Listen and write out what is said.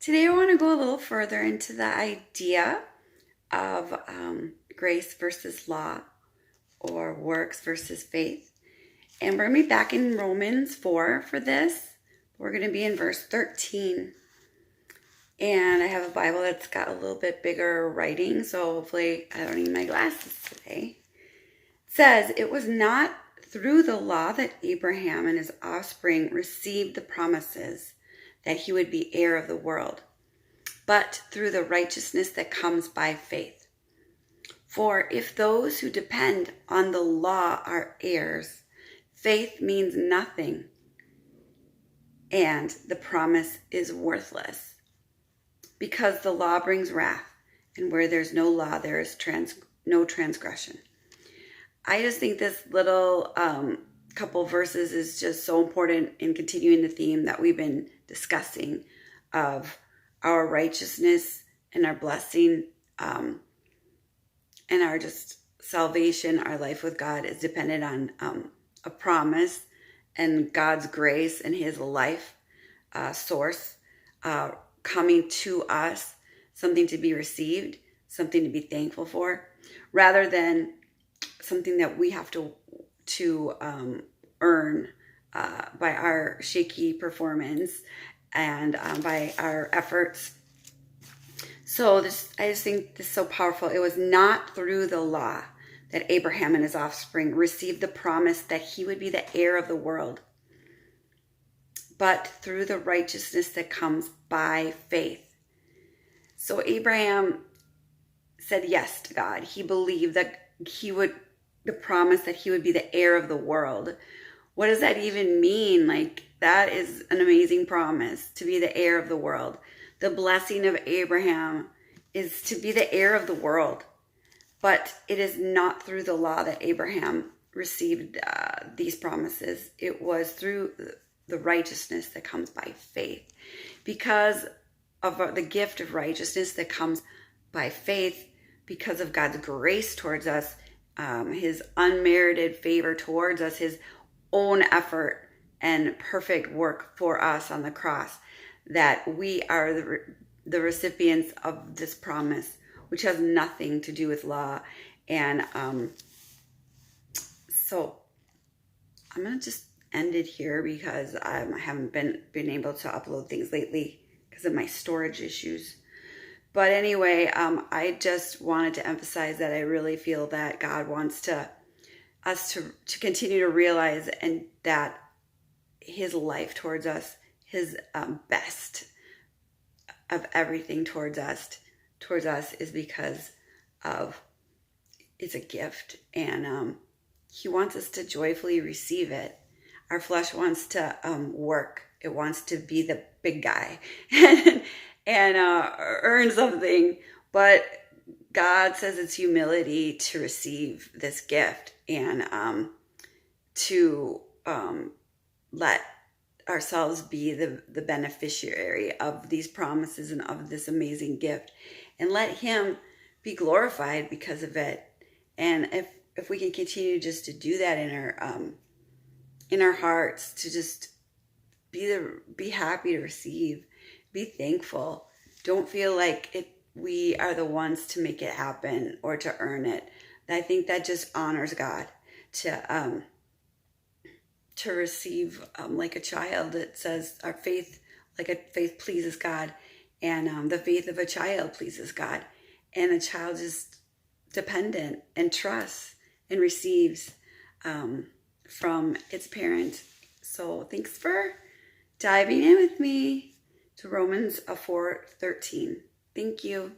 Today, I want to go a little further into the idea of grace versus law or works versus faith. And we're going to be back in Romans 4 for this. We're going to be in verse 13. And I have a Bible that's got a little bit bigger writing, so hopefully I don't need my glasses today. It says, "It was not through the law that Abraham and his offspring received the promises that he would be heir of the world, but through the righteousness that comes by faith. For if those who depend on the law are heirs, faith means nothing, and the promise is worthless, because the law brings wrath, and where there's no law, there is no transgression." I just think this little couple verses is just so important in continuing the theme that we've been discussing of our righteousness and our blessing and our just salvation. Our life with God is dependent on a promise and God's grace and his life source coming to us, something to be received, something to be thankful for, rather than something that we have to earn by our shaky performance and by our efforts. So I just think this is so powerful. It was not through the law that Abraham and his offspring received the promise that he would be the heir of the world, but through the righteousness that comes by faith. So Abraham said yes to God. He believed that the promise that he would be the heir of the world. What does that even mean? Like, that is an amazing promise, to be the heir of the world. The blessing of Abraham is to be the heir of the world. But it is not through the law that Abraham received these promises. It was through the righteousness that comes by faith. Because of the gift of righteousness that comes by faith, because of God's grace towards us, his unmerited favor towards us, his own effort and perfect work for us on the cross, that we are the recipients of this promise, which has nothing to do with law. And so I'm going to just end it here because I haven't been able to upload things lately because of my storage issues. But anyway, I just wanted to emphasize that I really feel that God wants us to continue to realize and that his life towards us, his best of everything towards us is because of it's a gift, and he wants us to joyfully receive it. Our flesh wants to work. It wants to be the big guy and earn something, but God says it's humility to receive this gift and to let ourselves be the beneficiary of these promises and of this amazing gift, and let him be glorified because of it. And if we can continue just to do that in our hearts, to just be happy to receive, be thankful, don't feel like we are the ones to make it happen or to earn it. I think that just honors God to receive like a child. It says our faith, faith pleases God, and the faith of a child pleases God, and a child is dependent and trusts and receives from its parent. So thanks for diving in with me to Romans 4:13. Thank you.